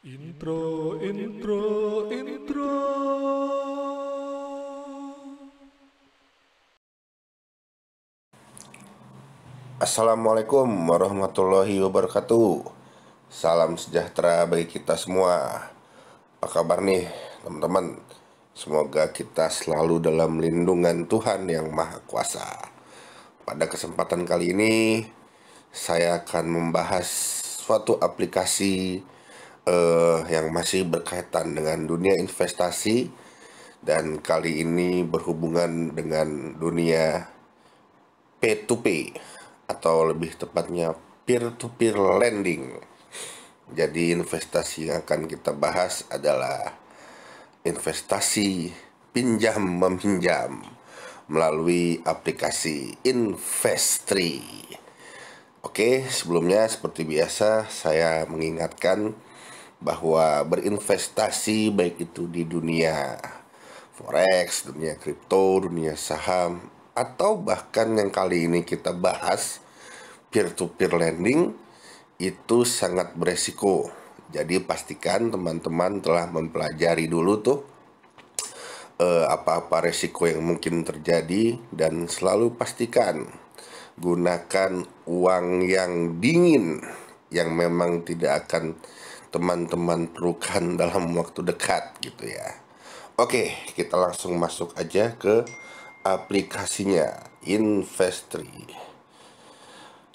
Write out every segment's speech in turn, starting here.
Intro, intro, intro. Assalamualaikum warahmatullahi wabarakatuh. Salam sejahtera bagi kita semua. Apa kabar nih teman-teman? Semoga kita selalu dalam lindungan Tuhan yang Maha Kuasa. Pada kesempatan kali ini saya akan membahas suatu aplikasi yang masih berkaitan dengan dunia investasi, dan kali ini berhubungan dengan dunia P2P, atau lebih tepatnya peer-to-peer lending. Jadi investasi yang akan kita bahas adalah investasi pinjam meminjam melalui aplikasi Investri. Oke, sebelumnya seperti biasa saya mengingatkan bahwa berinvestasi baik itu di dunia forex, dunia kripto, dunia saham, atau bahkan yang kali ini kita bahas peer-to-peer lending, itu sangat beresiko. Jadi pastikan teman-teman telah mempelajari dulu tuh apa-apa resiko yang mungkin terjadi, dan selalu pastikan gunakan uang yang dingin yang memang tidak akan teman-teman perlukan dalam waktu dekat gitu ya. Oke, kita langsung masuk aja ke aplikasinya, Investri.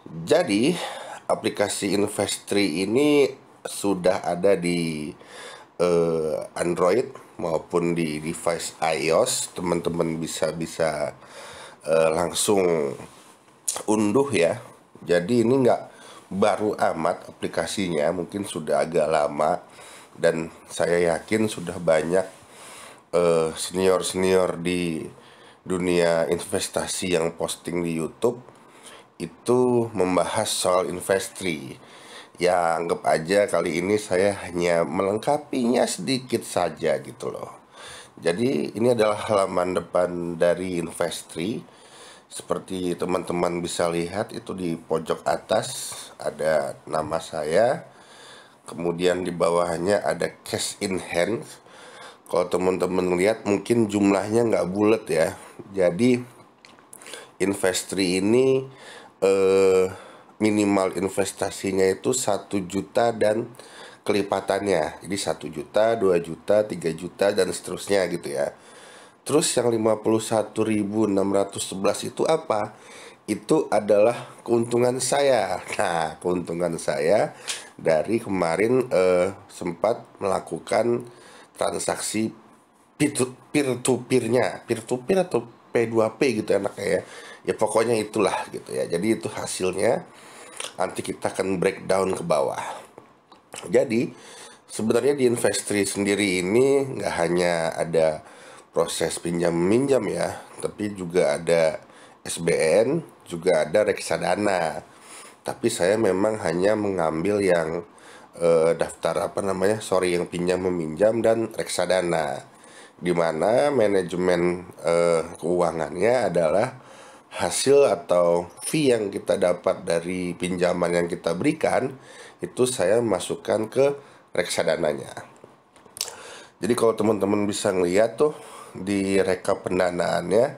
Jadi, aplikasi Investri ini sudah ada di Android maupun di device iOS. Teman-teman bisa bisa langsung unduh ya. Jadi ini nggak baru amat aplikasinya, mungkin sudah agak lama, dan saya yakin sudah banyak senior-senior di dunia investasi yang posting di YouTube itu membahas soal Investri. Ya anggap aja kali ini saya hanya melengkapinya sedikit saja gitu loh. Jadi ini adalah halaman depan dari Investri. Seperti teman-teman bisa lihat itu di pojok atas ada nama saya. Kemudian di bawahnya ada cash in hand. Kalau teman-teman lihat mungkin jumlahnya nggak bulat ya. Jadi Investri ini eh, minimal investasinya itu 1 juta dan kelipatannya. Jadi 1 juta, 2 juta, 3 juta dan seterusnya gitu ya. Terus yang 51.611 itu apa? Itu adalah keuntungan saya. Nah, keuntungan saya dari kemarin sempat melakukan transaksi peer-to-peer-nya, peer-to-peer atau P2P gitu enaknya ya. Ya pokoknya itulah gitu ya. Jadi itu hasilnya. Nanti kita akan breakdown ke bawah. Jadi sebenarnya di Investri sendiri ini nggak hanya ada proses pinjam minjam ya, tapi juga ada SBN, juga ada reksadana. Tapi saya memang hanya mengambil yang daftar apa namanya, sorry, yang pinjam meminjam dan reksadana, di mana manajemen keuangannya adalah hasil atau fee yang kita dapat dari pinjaman yang kita berikan, itu saya masukkan ke reksadananya. Jadi kalau teman-teman bisa ngeliat tuh di rekap pendanaannya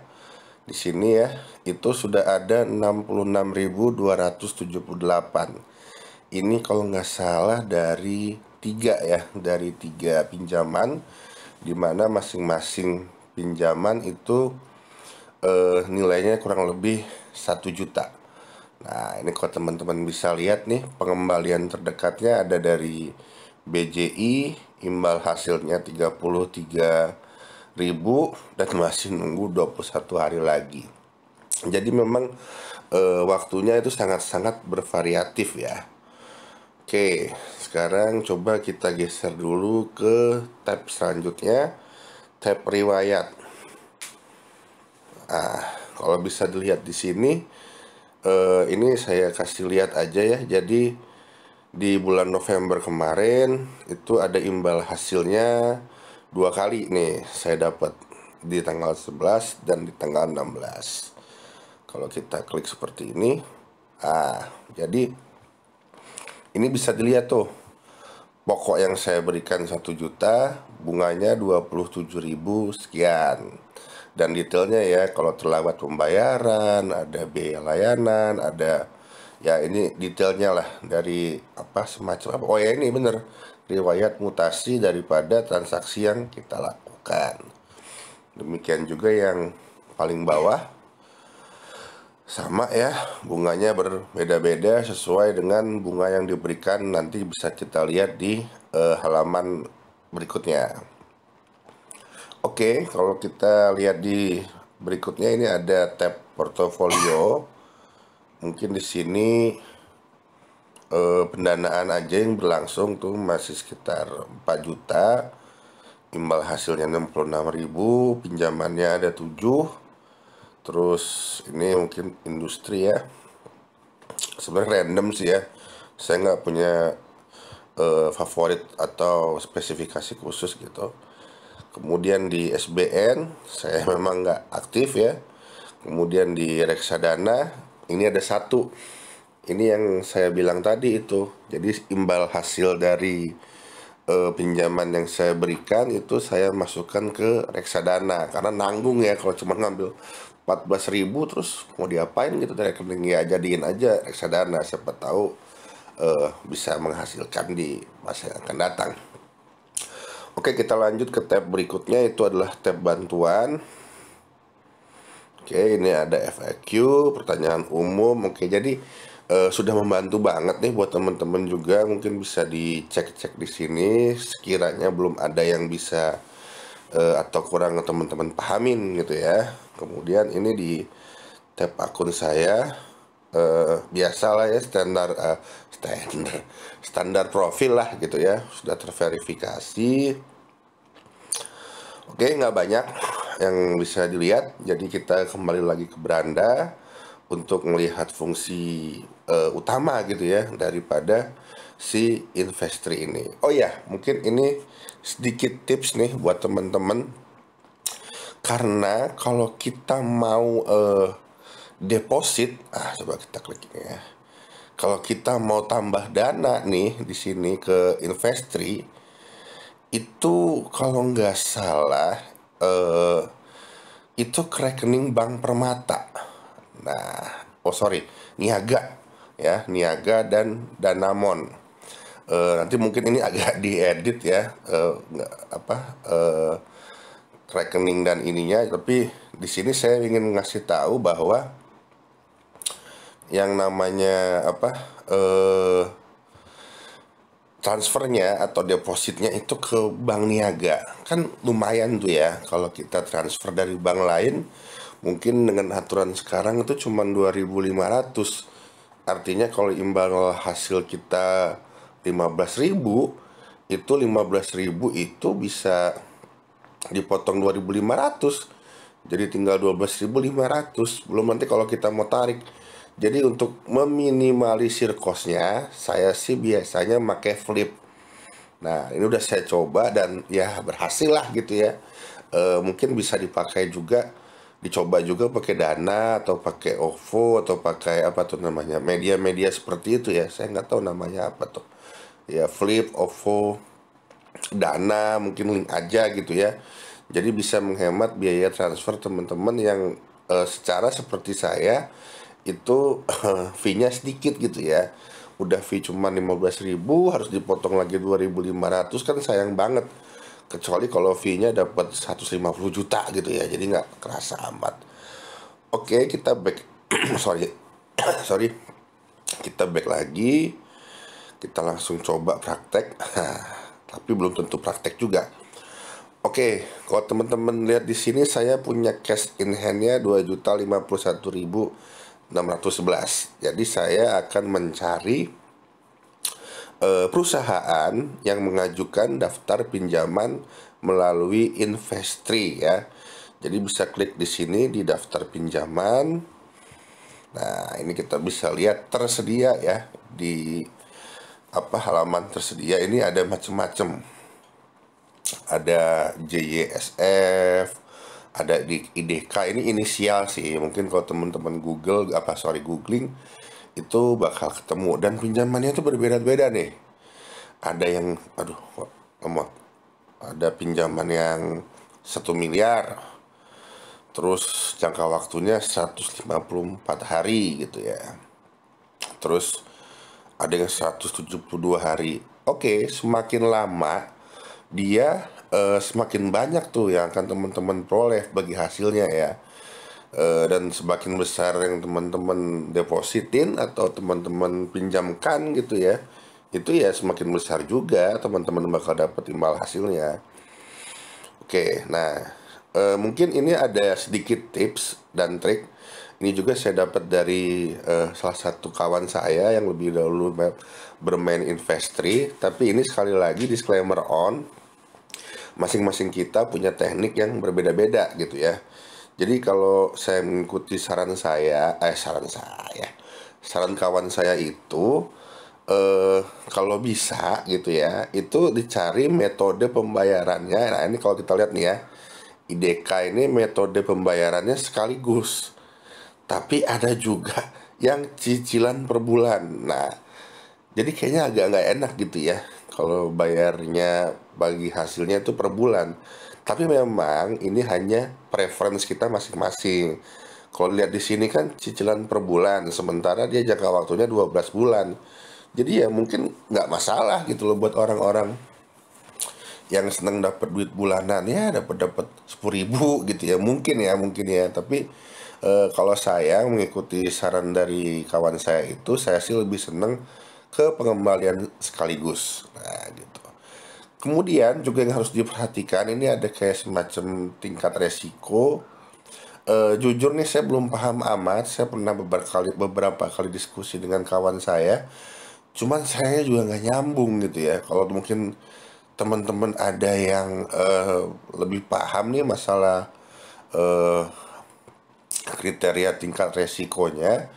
di sini ya, itu sudah ada 66.278. Ini kalau nggak salah dari tiga pinjaman, di mana masing-masing pinjaman itu nilainya kurang lebih 1 juta. Nah, ini kalau teman-teman bisa lihat nih, pengembalian terdekatnya ada dari BJI, imbal hasilnya 33.000 dan masih nunggu 21 hari lagi. Jadi memang waktunya itu sangat-sangat bervariatif ya. Oke, sekarang coba kita geser dulu ke tab selanjutnya, tab riwayat. Kalau bisa dilihat di sini, ini saya kasih lihat aja ya. Jadi di bulan November kemarin itu ada imbal hasilnya 2 kali nih saya dapat, di tanggal 11 dan di tanggal 16. Kalau kita klik seperti ini, jadi ini bisa dilihat tuh pokok yang saya berikan 1 juta, bunganya 27.000 sekian. Dan detailnya ya, kalau terlambat pembayaran, ada biaya layanan, ada ya ini detailnya lah dari apa semacam apa. Oh ya ini bener, riwayat mutasi daripada transaksi yang kita lakukan. Demikian juga yang paling bawah, sama ya, bunganya berbeda-beda sesuai dengan bunga yang diberikan. Nanti bisa kita lihat di halaman berikutnya. Oke, kalau kita lihat di berikutnya ini ada tab portofolio. Mungkin di sini pendanaan aja yang berlangsung tuh masih sekitar 4 juta. Imbal hasilnya 66.000, pinjamannya ada 7. Terus ini mungkin industri ya. Sebenarnya random sih ya. Saya nggak punya favorit atau spesifikasi khusus gitu. Kemudian di SBN saya memang nggak aktif ya. Kemudian di reksadana ini ada 1. Ini yang saya bilang tadi itu. Jadi imbal hasil dari pinjaman yang saya berikan itu saya masukkan ke reksadana karena nanggung ya kalau cuma ngambil 14.000 terus mau diapain gitu dari rekening. Ya jadiin aja reksadana, siapa tahu bisa menghasilkan di masa yang akan datang. Oke, kita lanjut ke tab berikutnya, itu adalah tab bantuan. Oke, ini ada FAQ, pertanyaan umum. Oke, jadi sudah membantu banget nih buat teman-teman juga. Mungkin bisa dicek-cek di sini sekiranya belum ada yang bisa atau kurang teman-teman pahamin gitu ya. Kemudian ini di tab akun saya, biasalah ya, standar profil lah gitu ya, sudah terverifikasi. Oke, nggak banyak yang bisa dilihat, jadi kita kembali lagi ke beranda untuk melihat fungsi utama gitu ya daripada si Investri ini. Oh ya, mungkin ini sedikit tips nih buat teman-teman, karena kalau kita mau deposit, coba kita klik ini ya. Kalau kita mau tambah dana nih di sini ke Investri, itu kalau nggak salah itu ke rekening Bank Permata. Nah, oh sorry, Niaga ya, Niaga dan Danamon. Nanti mungkin ini agak diedit ya, rekening dan ininya, tapi di sini saya ingin ngasih tahu bahwa yang namanya transfernya atau depositnya itu ke Bank Niaga kan lumayan tuh ya. Kalau kita transfer dari bank lain mungkin dengan aturan sekarang itu cuma 2.500. Artinya kalau imbal hasil kita 15.000, itu 15.000 itu bisa dipotong 2.500, jadi tinggal 12.500. Belum nanti kalau kita mau tarik. Jadi untuk meminimalisir cost-nya, saya sih biasanya pakai flip. Nah, ini udah saya coba dan ya berhasil lah gitu ya. Mungkin bisa dipakai juga, dicoba juga pakai Dana atau pakai OVO atau pakai apa tuh namanya, media-media seperti itu ya. Saya nggak tahu namanya apa tuh. Ya flip, OVO, Dana, mungkin link aja gitu ya. Jadi bisa menghemat biaya transfer teman-teman yang secara seperti saya itu fee-nya sedikit gitu ya. Udah fee cuma 15.000 harus dipotong lagi 2.500, kan sayang banget. Kecuali kalau fee-nya dapat 150 juta gitu ya. Jadi nggak kerasa amat. Oke, kita back. sorry. Sorry. Kita back lagi. Kita langsung coba praktek. Tapi belum tentu praktek juga. Oke, kalau teman-teman lihat di sini saya punya cash in hand-nya 2.051.611. Jadi saya akan mencari perusahaan yang mengajukan daftar pinjaman melalui Investri ya. Jadi bisa klik di sini di daftar pinjaman. Nah, ini kita bisa lihat tersedia ya di halaman tersedia ini ada macam-macam. Ada JYSF, ada di IDK, ini inisial sih. Mungkin kalau teman-teman googling itu bakal ketemu, dan pinjamannya itu berbeda-beda nih. Ada yang, aduh, ngemot. Ada pinjaman yang 1 miliar, terus jangka waktunya 154 hari gitu ya. Terus ada yang 172 hari. Oke, semakin lama dia semakin banyak tuh yang akan teman-teman peroleh bagi hasilnya ya. Dan semakin besar yang teman-teman depositin atau teman-teman pinjamkan gitu ya, itu ya semakin besar juga teman-teman bakal dapat imbal hasilnya. Oke, nah mungkin ini ada sedikit tips dan trik. Ini juga saya dapat dari salah satu kawan saya yang lebih dahulu bermain investri. Tapi ini sekali lagi disclaimer on, masing-masing kita punya teknik yang berbeda-beda gitu ya. Jadi kalau saya mengikuti saran kawan saya itu, kalau bisa gitu ya, itu dicari metode pembayarannya. Nah ini kalau kita lihat nih ya, IDK ini metode pembayarannya sekaligus, tapi ada juga yang cicilan per bulan. Nah, jadi kayaknya agak nggak enak gitu ya kalau bayarnya bagi hasilnya itu per bulan. Tapi memang ini hanya preference kita masing-masing. Kalau lihat di sini kan cicilan per bulan, sementara dia jangka waktunya 12 bulan. Jadi ya mungkin nggak masalah gitu loh buat orang-orang yang seneng dapat duit bulanan, ya dapat dapat 10.000 gitu ya, mungkin ya. Tapi kalau saya mengikuti saran dari kawan saya itu, saya sih lebih seneng ke pengembalian sekaligus. Nah gitu. Kemudian juga yang harus diperhatikan, ini ada kayak semacam tingkat resiko. Jujur nih saya belum paham amat. Saya pernah beberapa kali diskusi dengan kawan saya. Cuman saya juga nggak nyambung gitu ya. Kalau mungkin teman-teman ada yang lebih paham nih masalah eh, kriteria tingkat resikonya,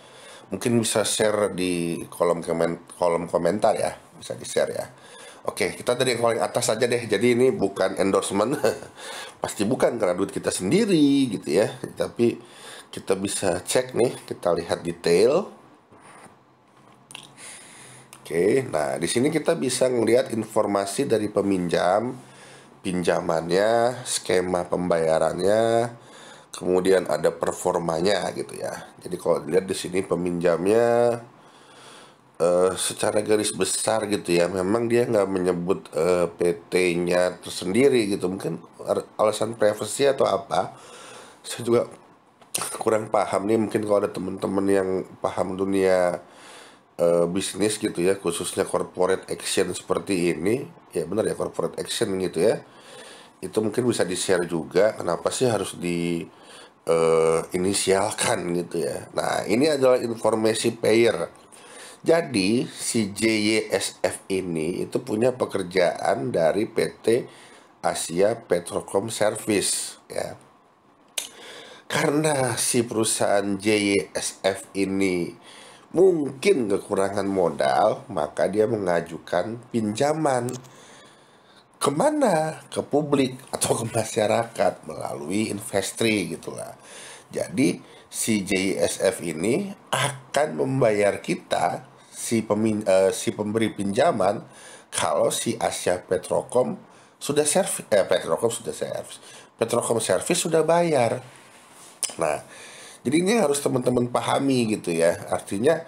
mungkin bisa share di kolom komentar ya, bisa di share ya. Oke, kita dari yang paling atas aja deh. Jadi ini bukan endorsement, pasti bukan karena duit kita sendiri gitu ya. Tapi kita bisa cek nih, kita lihat detail. Oke, nah di sini kita bisa ngelihat informasi dari peminjam, pinjamannya, skema pembayarannya, kemudian ada performanya gitu ya. Jadi kalau dilihat di sini peminjamnya secara garis besar gitu ya, memang dia nggak menyebut PT-nya tersendiri gitu. Mungkin alasan privacy atau apa. Saya juga kurang paham nih. Mungkin kalau ada teman-teman yang paham dunia bisnis gitu ya, khususnya corporate action seperti ini, ya benar ya, corporate action gitu ya, itu mungkin bisa di-share juga kenapa sih harus di inisialkan gitu ya. Nah ini adalah informasi payer. Jadi si JYSF ini itu punya pekerjaan dari PT Asia Petrocom Service ya. Karena si perusahaan JYSF ini mungkin kekurangan modal, maka dia mengajukan pinjaman. Kemana? Ke publik atau ke masyarakat melalui investri gitulah. Jadi si JISF ini akan membayar kita, si pemberi pinjaman, kalau si Asia Petrocom sudah servis, Petrocom Service sudah bayar. Nah, jadi ini harus teman-teman pahami gitu ya. Artinya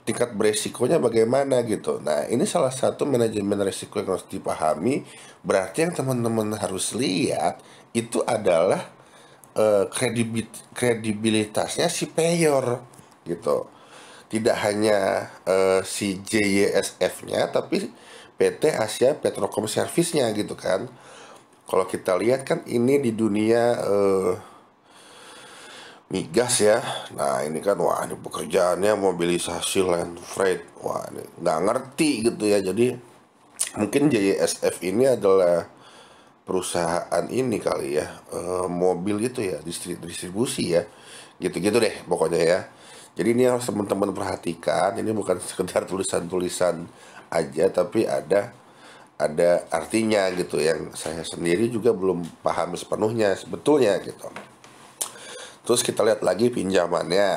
tingkat beresikonya bagaimana gitu. Nah, ini salah satu manajemen resiko yang harus dipahami. Berarti yang teman-teman harus lihat itu adalah kredibilitasnya si payor gitu. Tidak hanya si JYSF-nya, tapi PT Asia Petrocom Service-nya gitu kan. Kalau kita lihat kan ini di dunia migas ya. Nah ini kan, wah ini pekerjaannya mobilisasi land freight. Wah ini nggak ngerti gitu ya. Jadi mungkin JSF ini adalah perusahaan ini kali ya, mobil itu ya, distribusi ya, gitu-gitu deh pokoknya ya. Jadi ini harus teman-teman perhatikan. Ini bukan sekedar tulisan-tulisan aja, tapi ada artinya gitu, yang saya sendiri juga belum paham sepenuhnya sebetulnya gitu. Terus kita lihat lagi pinjamannya.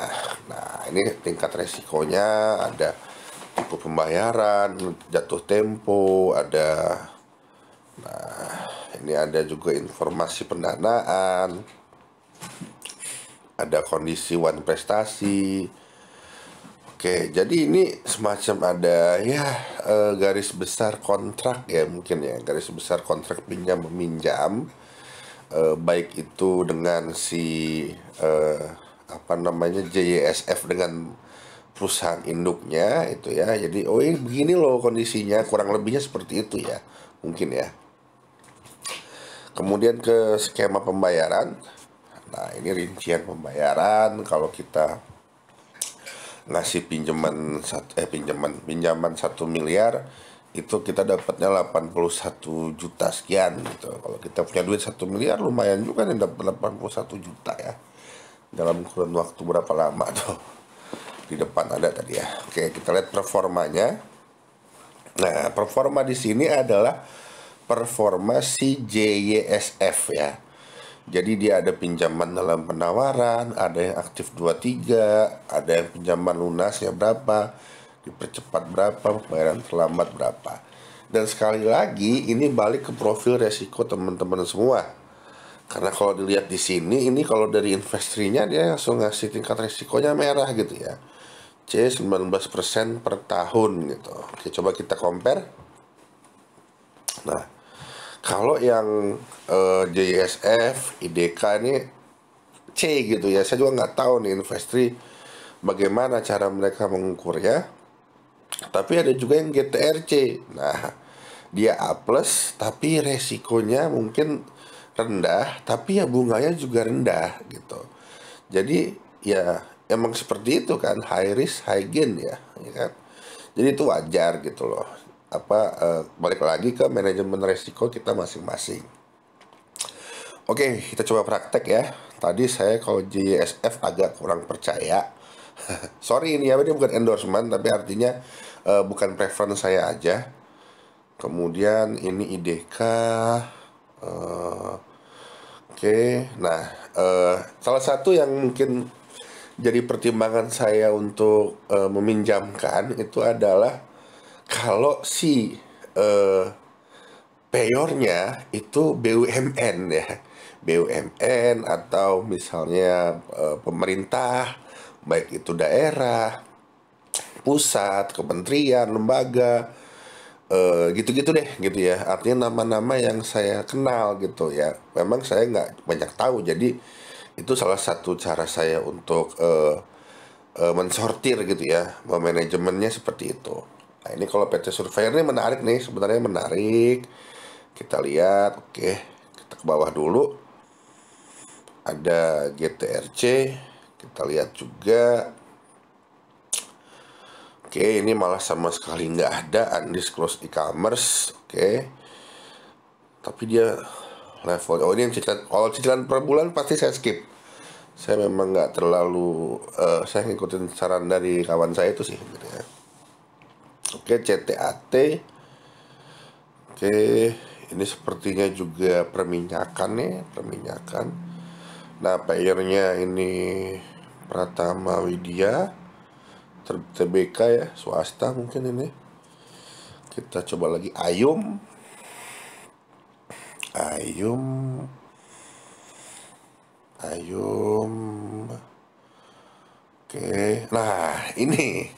Nah ini tingkat resikonya ada tipe pembayaran, jatuh tempo, ada ini ada juga informasi pendanaan, ada kondisi wan prestasi. Oke, jadi ini semacam ada ya garis besar kontrak ya, mungkin ya, garis besar kontrak pinjam meminjam, baik itu dengan si apa namanya JYSF dengan perusahaan induknya itu ya. Jadi oh ini begini loh kondisinya, kurang lebihnya seperti itu ya, mungkin ya. Kemudian ke skema pembayaran. Nah, ini rincian pembayaran kalau kita ngasih pinjaman 1 miliar, itu kita dapatnya 81 juta sekian gitu. Kalau kita punya duit 1 miliar lumayan juga nih, dapat 81 juta ya. Dalam kurun waktu berapa lama tuh? Di depan ada tadi ya. Oke, kita lihat performanya. Nah, performa di sini adalah performa si JYSF ya. Jadi dia ada pinjaman dalam penawaran, ada yang aktif 23, ada yang pinjaman lunasnya berapa, dipercepat berapa, pembayaran terlambat berapa. Dan sekali lagi ini balik ke profil resiko teman-teman semua. Karena kalau dilihat di sini, ini kalau dari investrinya dia langsung ngasih tingkat resikonya merah gitu ya. C 19% per tahun gitu. Oke, coba kita compare. Nah, kalau yang JSF, IDK ini C gitu ya. Saya juga nggak tahu nih investri bagaimana cara mereka mengukurnya. Tapi ada juga yang GTRC. Nah, dia A+, tapi resikonya mungkin rendah, tapi ya bunganya juga rendah gitu. Jadi ya emang seperti itu kan, high risk high gain ya kan. Jadi itu wajar gitu loh. Balik lagi ke manajemen resiko kita masing-masing. Oke, kita coba praktek ya. Tadi saya kalau JSF agak kurang percaya. Sorry ini ya, ini bukan endorsement, tapi artinya bukan preference saya aja. Kemudian ini IDK. Oke, nah salah satu yang mungkin jadi pertimbangan saya untuk meminjamkan itu adalah kalau si payornya itu BUMN ya, BUMN atau misalnya pemerintah, baik itu daerah, pusat, kementerian, lembaga, gitu-gitu deh gitu ya. Artinya nama-nama yang saya kenal gitu ya. Memang saya nggak banyak tahu, jadi itu salah satu cara saya untuk mensortir gitu ya, manajemennya seperti itu. Nah ini kalau PT Surveyor ini menarik nih, sebenarnya menarik. Kita lihat, oke, kita ke bawah dulu. Ada GTRC, kita lihat juga. Oke, ini malah sama sekali nggak ada undisclosed e-commerce. Oke, tapi dia level. Oh ini yang cicilan. Kalau cicilan per bulan pasti saya skip. Saya memang nggak terlalu. Saya ngikutin saran dari kawan saya itu sih. Gitu ya. Oke, CTAT. Oke, ini sepertinya juga perminyakan nih, perminyakan. Nah, payernya ini Pratama Widya. TBK ya, swasta mungkin ini. Kita coba lagi Ayum. Oke, nah ini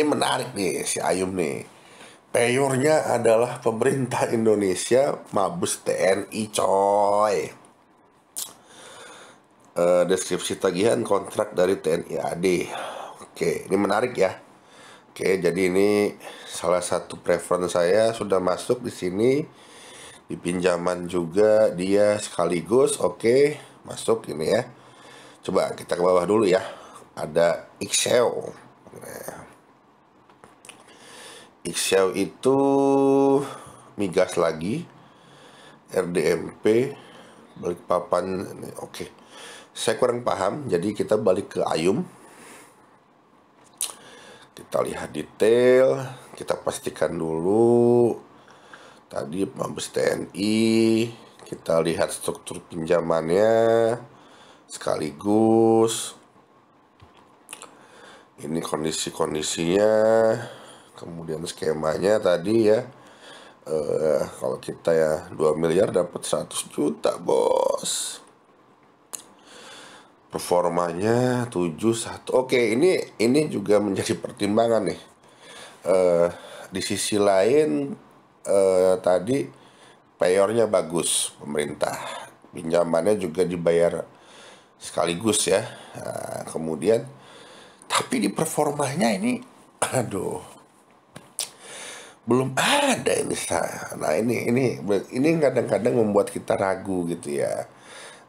menarik nih si Ayum nih. Payornya adalah pemerintah Indonesia, Mabes TNI coy. Deskripsi tagihan kontrak dari TNI AD. Oke, ini menarik ya. Oke, jadi ini salah satu preference saya sudah masuk di sini. Di pinjaman juga dia sekaligus. Oke, masuk ini ya. Coba kita ke bawah dulu ya. Ada Ixeo. Ixeo itu migas lagi. RDMP Balikpapan. Oke. Saya kurang paham, jadi kita balik ke Ayum. Kita lihat detail, kita pastikan dulu. Tadi Mabes TNI, kita lihat struktur pinjamannya sekaligus. Ini kondisi-kondisinya. Kemudian skemanya tadi ya, kalau kita ya 2 miliar dapat 100 juta bos. Performanya 71. Oke, ini juga menjadi pertimbangan nih. Di sisi lain, tadi payornya bagus pemerintah, pinjamannya juga dibayar sekaligus ya. Nah, kemudian tapi di performanya ini, aduh, belum ada ini saya. Nah ini kadang-kadang membuat kita ragu gitu ya.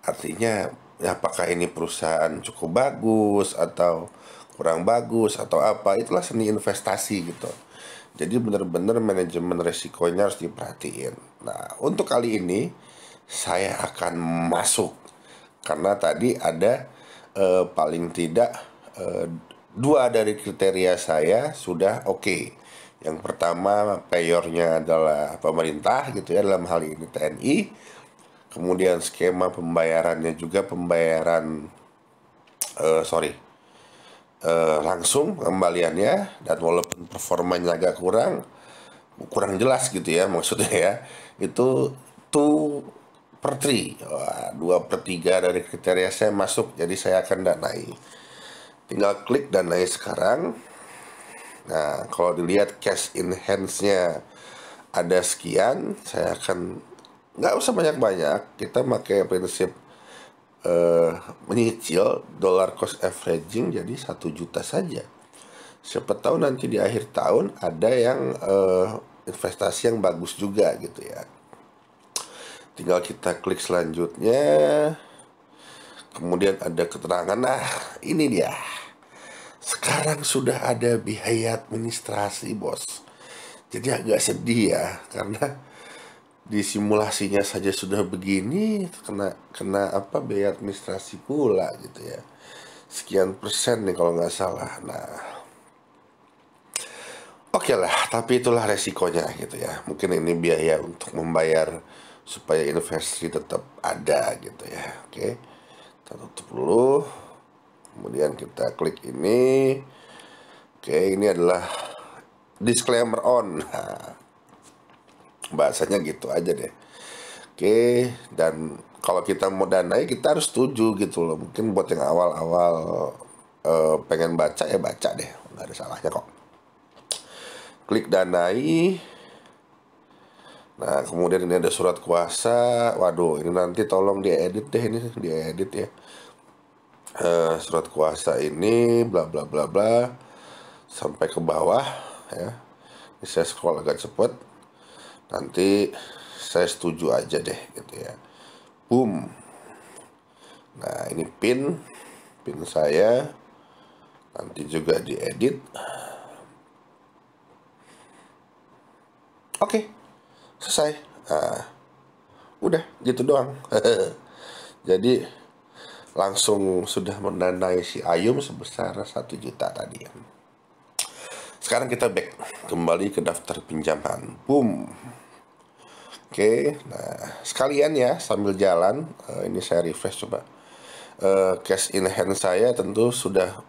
Artinya ya, apakah ini perusahaan cukup bagus atau kurang bagus atau apa? Itulah seni investasi gitu. Jadi benar-benar manajemen resikonya harus diperhatiin. Nah, untuk kali ini saya akan masuk karena tadi ada paling tidak eh, dua dari kriteria saya sudah oke. Yang pertama payornya adalah pemerintah gitu ya, dalam hal ini TNI. Kemudian skema pembayarannya juga pembayaran langsung kembaliannya, dan walaupun performanya agak kurang jelas gitu ya maksudnya ya, itu 2/3, 2/3 dari kriteria saya masuk, jadi saya akan danai. Tinggal klik danai sekarang. Nah, kalau dilihat cash in hands-nya ada sekian, saya akan nggak usah banyak-banyak, kita pakai prinsip menyicil dollar cost averaging, jadi 1 juta saja. Siapa tahu nanti di akhir tahun ada yang investasi yang bagus juga gitu ya. Tinggal kita klik selanjutnya. Kemudian ada keterangan, nah ini dia. Sekarang sudah ada biaya administrasi bos. Jadi agak sedih ya, karena di simulasinya saja sudah begini, kena apa biaya administrasi pula gitu ya. Sekian persen nih kalau nggak salah. Nah, oke lah, tapi itulah resikonya gitu ya. Mungkin ini biaya untuk membayar supaya investasi tetap ada gitu ya. Oke, kita tutup dulu. Kemudian kita klik ini. Oke, ini adalah disclaimer on. Nah, bahasanya gitu aja deh. Oke, dan kalau kita mau danai kita harus setuju gitu loh. Mungkin buat yang awal-awal pengen baca ya baca deh, nggak ada salahnya kok. Klik danai. Nah, kemudian ini ada surat kuasa. Waduh, ini nanti tolong diedit deh, ini diedit ya. Surat kuasa ini bla bla bla bla sampai ke bawah ya. Ini saya scroll agak cepet. Nanti saya setuju aja deh gitu ya. Boom. Nah, ini pin saya. Nanti juga diedit. Oke, selesai. Nah, udah gitu doang. Jadi langsung sudah mendanai si Ayum sebesar 1 juta tadi. Sekarang kita back kembali ke daftar pinjaman. Boom. Oke, nah sekalian ya sambil jalan, ini saya refresh coba. Cash in hand saya tentu sudah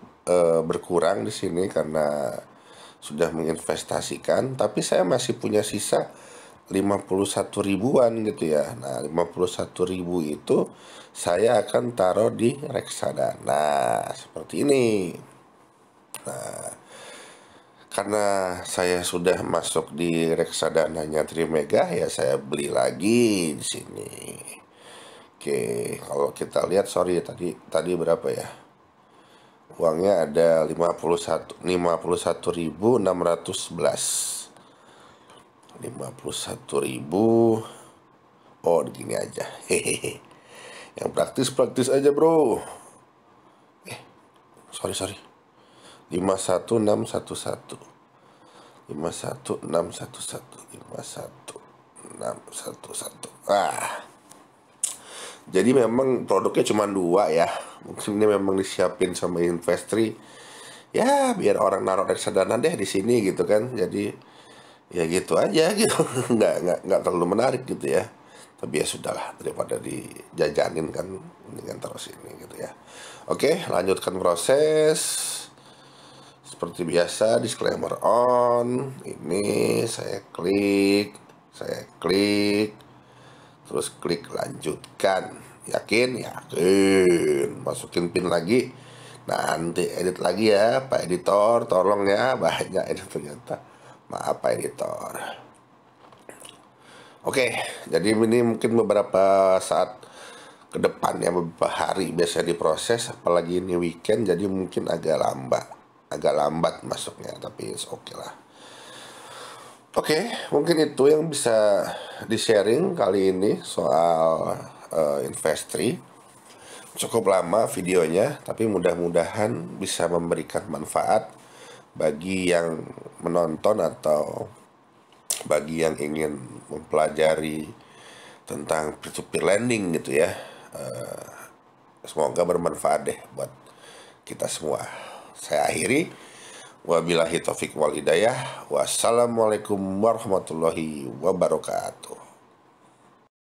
berkurang di sini karena sudah menginvestasikan, tapi saya masih punya sisa 51 ribuan gitu ya. Nah, 51 ribu itu saya akan taruh di reksadana seperti ini. Nah, karena saya sudah masuk di reksadananya Trimega ya, saya beli lagi di sini. Oke, kalau kita lihat, sorry tadi berapa ya? Uangnya ada 51.611. 51.000. Oh, begini aja. Hehehe. Yang praktis aja, bro. Sorry. 51611. 51611. 51611. Jadi memang produknya cuma 2 ya. Mungkin ini memang disiapin sama Investri. Ya, biar orang naruh reksadana deh di sini gitu kan. Jadi ya gitu aja gitu. nggak terlalu menarik gitu ya. Tapi ya sudahlah, daripada dijajanin kan, mendingan terus ini gitu ya. Oke, lanjutkan proses. Seperti biasa, disclaimer on. Ini saya klik, terus klik lanjutkan. Yakin? Yakin. Masukin pin lagi. Nanti edit lagi ya Pak Editor, tolong ya, banyak ini ternyata. Maaf Pak Editor. Oke, jadi ini mungkin beberapa saat ke depan ya, beberapa hari biasa diproses, apalagi ini weekend, jadi mungkin agak lambat masuknya, tapi oke lah. Oke, mungkin itu yang bisa di-sharing kali ini soal Investri. Cukup lama videonya, tapi mudah-mudahan bisa memberikan manfaat bagi yang menonton atau bagi yang ingin mempelajari tentang peer-to-peer lending gitu ya. Semoga bermanfaat deh buat kita semua. Saya akhiri. Wabillahi taufiq wal hidayah. Wassalamualaikum warahmatullahi wabarakatuh.